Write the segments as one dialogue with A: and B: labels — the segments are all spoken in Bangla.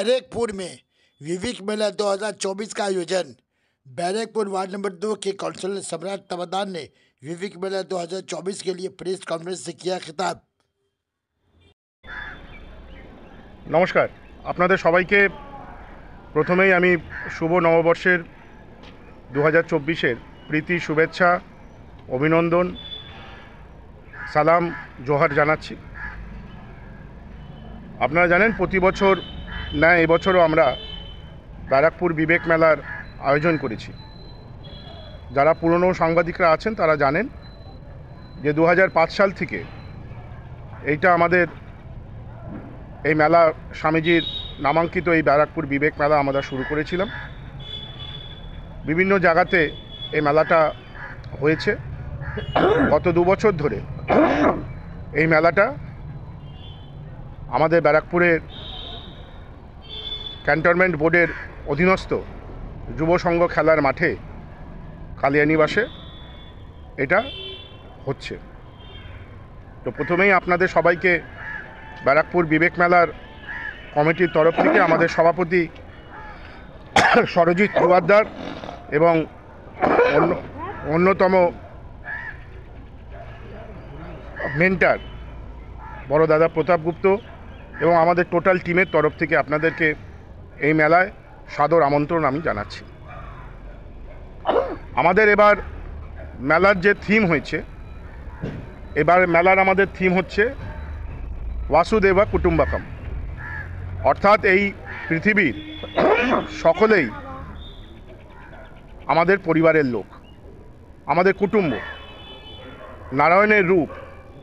A: बैरकपुर में विवेक मेला 2024 का आयोजन। बैरकपुर वार्ड नंबर 2 के काउंसिलर सम्राट तवादार ने विवेक मेला 2024 के लिए प्रेस कॉन्फ्रेंस से किया खिताब।
B: नमस्कार, আপনাদের সবাইকে প্রথমেই আমি শুভ নববর্ষের 2024-এর প্রীতি শুভেচ্ছা অভিনন্দন সালাম জোহার জানাচ্ছি। আপনারা জানেন প্রতি বছর না এবছরও আমরা ব্যারাকপুর বিবেক মেলার আয়োজন করেছি। যারা পুরনো সাংবাদিকরা আছেন তারা জানেন যে 2005 সাল থেকে এইটা আমাদের এই মেলা স্বামীজির নামাঙ্কিত এই ব্যারাকপুর বিবেক মেলা আমরা শুরু করেছিলাম। বিভিন্ন জায়গাতে এই মেলাটা হয়েছে। গত 2 বছর ধরে এই মেলাটা আমাদের ব্যারাকপুরের ক্যান্টনমেন্ট বোর্ডের অধীনস্থ যুব সংঘ খেলার মাঠে কালিয়ানিবাসে এটা হচ্ছে। তো প্রথমেই আপনাদের সবাইকে ব্যারাকপুর বিবেক মেলার কমিটির তরফ থেকে আমাদের সভাপতি সরজিৎ মুখার্দার এবং অন্যতম মেন্টার বড় দাদা প্রতাপ গুপ্ত এবং আমাদের টোটাল টিমের তরফ থেকে আপনাদেরকে এই মেলায় সাদর আমন্ত্রণ আমি জানাচ্ছি। আমাদের এবার মেলার যে থিম হয়েছে, এবার মেলার আমাদের থিম হচ্ছে বাসুদেবা কুটুম্বাকম, অর্থাৎ এই পৃথিবীর সকলেই আমাদের পরিবারের লোক, আমাদের কুটুম্ব, নারায়ণের রূপ,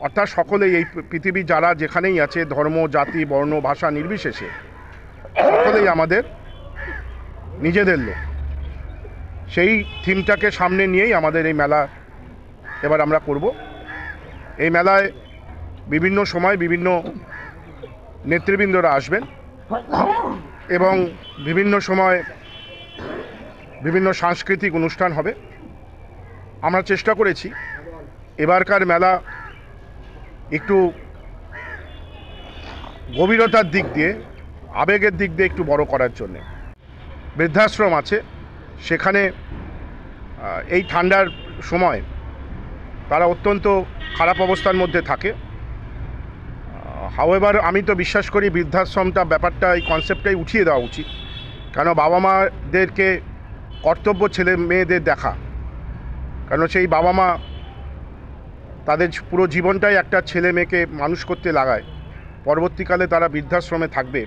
B: অর্থাৎ সকলেই এই পৃথিবী যারা যেখানেই আছে ধর্ম জাতি বর্ণ ভাষা নির্বিশেষে সকলেই আমাদের নিজেদের লোক। সেই থিমটাকে সামনে নিয়েই আমাদের এই মেলা এবার আমরা করব। এই মেলায় বিভিন্ন সময় বিভিন্ন নেতৃবৃন্দরা আসবেন এবং বিভিন্ন সময় বিভিন্ন সাংস্কৃতিক অনুষ্ঠান হবে। আমরা চেষ্টা করেছি এবারকার মেলা একটু গভীরতার দিক দিয়ে আবেগের দিক দিয়ে একটু বড় করার জন্যে। বৃদ্ধাশ্রম আছে, সেখানে এই ঠান্ডার সময় তারা অত্যন্ত খারাপ অবস্থার মধ্যে থাকে। হাওয়েভার আমি তো বিশ্বাস করি বৃদ্ধাশ্রমটা ব্যাপারটা এই কনসেপ্টটাই উঠিয়ে দেওয়া উচিত, কেন বাবা মাদেরকে কর্তব্য ছেলে মেয়েদের দেখা, কারণ সেই বাবা মা তাদের পুরো জীবনটাই একটা ছেলে মেয়েকে মানুষ করতে লাগায়, পরবর্তীকালে তারা বৃদ্ধাশ্রমে থাকবে,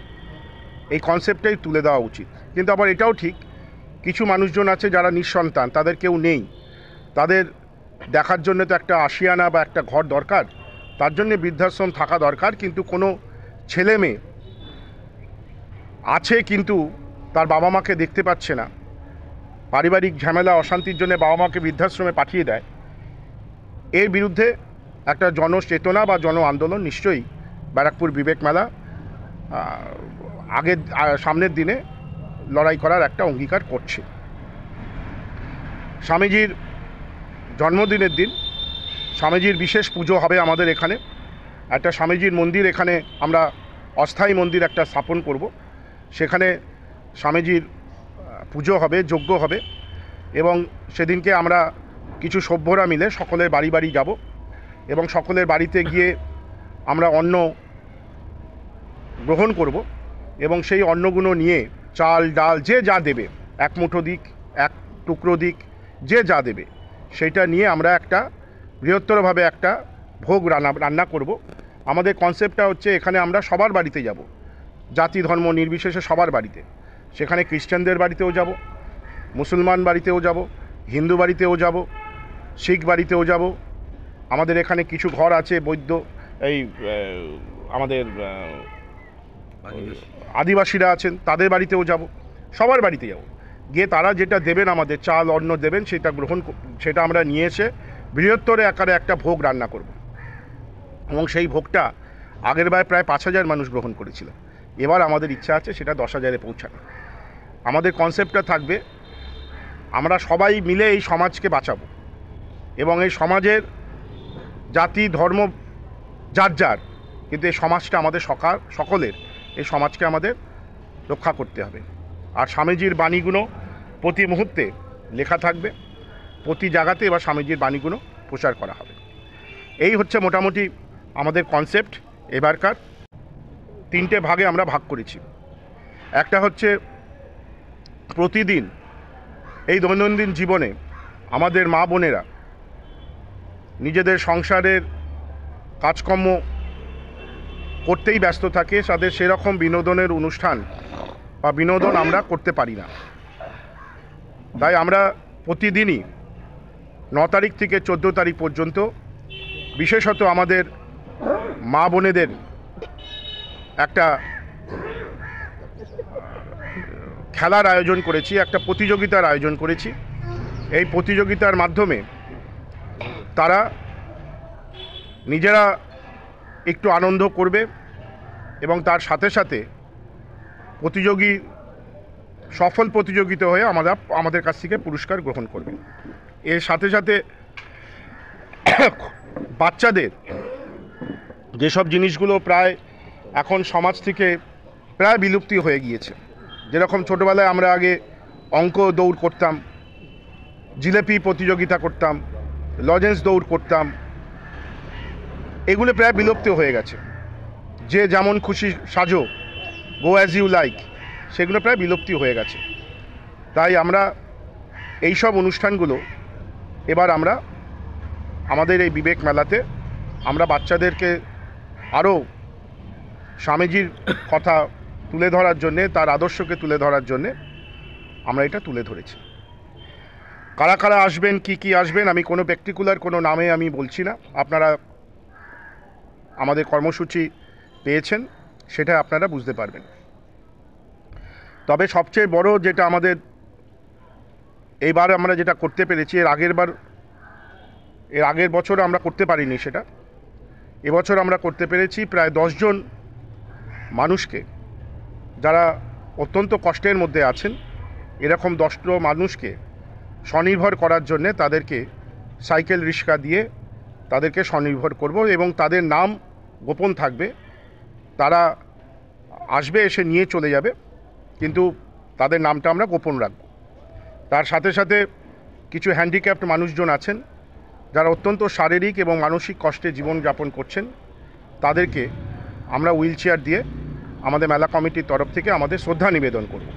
B: এই কনসেপ্টটাই তুলে দেওয়া উচিত। কিন্তু আবার এটাও ঠিক, কিছু মানুষজন আছে যারা নিঃসন্তান, তাদের কেউ নেই, তাদের দেখার জন্য তো একটা আশিয়ানা বা একটা ঘর দরকার, তার জন্য বৃদ্ধাশ্রম থাকা দরকার। কিন্তু কোনো ছেলে মেয়ে আছে কিন্তু তার বাবা মাকে দেখতে পাচ্ছে না, পারিবারিক ঝামেলা অশান্তির জন্য বাবা মাকে বৃদ্ধাশ্রমে পাঠিয়ে দেয়, এর বিরুদ্ধে একটা জনচেতনা বা জন আন্দোলন নিশ্চয়ই ব্যারাকপুর বিবেক মেলা সামনের দিনে লড়াই করার একটা অঙ্গীকার করছে। স্বামীজির জন্মদিনের দিন স্বামীজির বিশেষ পুজো হবে আমাদের এখানে। একটা স্বামীজির মন্দির এখানে আমরা অস্থায়ী মন্দির একটা স্থাপন করব, সেখানে স্বামীজির পুজো হবে, যজ্ঞ হবে এবং সেদিনকে আমরা কিছু সভ্যরা মিলে সকলের বাড়ি বাড়ি যাব এবং সকলের বাড়িতে গিয়ে আমরা অন্ন গ্রহণ করব এবং সেই অন্নগুলো নিয়ে চাল ডাল যে যা দেবে, এক মুঠো দিক এক টুকরো দিক যে যা দেবে, সেইটা নিয়ে আমরা একটা বৃহত্তরভাবে একটা ভোগ রান্না করব। আমাদের কনসেপ্টটা হচ্ছে এখানে আমরা সবার বাড়িতে যাব, জাতি ধর্ম নির্বিশেষে সবার বাড়িতে, সেখানে খ্রিস্টানদের বাড়িতেও যাব, মুসলমান বাড়িতেও যাব, হিন্দু বাড়িতেও যাব, শিখ বাড়িতেও যাব, আমাদের এখানে কিছু ঘর আছে বৌদ্ধ এই আমাদের আদিবাসীরা আছেন তাদের বাড়িতেও যাব, সবার বাড়িতে যাব, গিয়ে তারা যেটা দেবেন আমাদের চাল অন্ন দেবেন সেটা আমরা নিয়ে এসে বৃহত্তর আকারে একটা ভোগ রান্না করব এবং সেই ভোগটা আগের বার প্রায় 5,000 মানুষ গ্রহণ করেছিল, এবার আমাদের ইচ্ছা আছে সেটা 10,000-এ পৌঁছানো। আমাদের কনসেপ্টটা থাকবে আমরা সবাই মিলে এই সমাজকে বাঁচাবো এবং এই সমাজের জাতি ধর্ম যার যার, কিন্তু এই সমাজটা আমাদের সকলের, এই সমাজকে আমাদের রক্ষা করতে হবে। আর স্বামীজির বাণীগুলো প্রতি মুহূর্তে লেখা থাকবে, প্রতি জায়গাতে এবার স্বামীজির বাণীগুলো প্রচার করা হবে। এই হচ্ছে মোটামুটি আমাদের কনসেপ্ট। এবারকার 3টে ভাগে আমরা ভাগ করেছি। একটা হচ্ছে প্রতিদিন এই দৈনন্দিন জীবনে আমাদের মা বোনেরা নিজেদের সংসারের কাজকর্ম করতেই ব্যস্ত থাকে, তাদের সেরকম বিনোদনের অনুষ্ঠান বা বিনোদন আমরা করতে পারি না। তাই আমরা প্রতিদিনই 9 তারিখ থেকে 14 তারিখ পর্যন্ত বিশেষত আমাদের মা বোনেদের একটা খেলার আয়োজন করেছি, একটা প্রতিযোগিতার আয়োজন করেছি। এই প্রতিযোগিতার মাধ্যমে তারা নিজেরা একটু আনন্দ করবে এবং তার সাথে সাথে সফল প্রতিযোগিতা হয়ে আমাদের কাছ থেকে পুরস্কার গ্রহণ করবে। এর সাথে সাথে বাচ্চাদের যেসব জিনিসগুলো প্রায় এখন সমাজ থেকে প্রায় বিলুপ্তি হয়ে গিয়েছে, যেরকম ছোটোবেলায় আমরা আগে অঙ্ক দৌড় করতাম, জিলেপি প্রতিযোগিতা করতাম, লজেন্স দৌড় করতাম, এগুলো প্রায় বিলুপ্তি হয়ে গেছে। যে যেমন খুশি সাজো, গো অ্যাজ ইউ লাইক, সেগুলো প্রায় বিলুপ্তি হয়ে গেছে। তাই আমরা এইসব অনুষ্ঠানগুলো এবার আমরা আমাদের এই বিবেক মেলাতে আমরা বাচ্চাদেরকে আরও স্বামীজির কথা তুলে ধরার জন্যে, তার আদর্শকে তুলে ধরার জন্যে আমরা এটা তুলে ধরেছি। কারা কারা আসবেন, কি আসবেন, আমি কোনো পার্টিকুলার কোনো নামে আমি বলছি না। আপনারা আমাদের কর্মসূচি পেয়েছেন, সেটা আপনারা বুঝতে পারবেন। তবে সবচেয়ে বড় যেটা আমাদের এইবার আমরা যেটা করতে পেরেছি, এর আগের বছর আমরা করতে পারিনি সেটা, এবছর আমরা করতে পেরেছি। প্রায় 10 জন মানুষকে, যারা অত্যন্ত কষ্টের মধ্যে আছেন, এরকম 10টা মানুষকে স্বনির্ভর করার জন্যে তাদেরকে সাইকেল রিক্সা দিয়ে তাদেরকে স্বনির্ভর করব এবং তাদের নাম গোপন থাকবে। তারা আসবে, এসে নিয়ে চলে যাবে, কিন্তু তাদের নামটা আমরা গোপন রাখব। তার সাথে সাথে কিছু হ্যান্ডিক্যাপড মানুষজন আছেন, যারা অত্যন্ত শারীরিক এবং মানসিক কষ্টে জীবনযাপন করছেন, তাদেরকে আমরা হুইল চেয়ার দিয়ে আমাদের মেলা কমিটির তরফ থেকে আমাদের শ্রদ্ধা নিবেদন করব।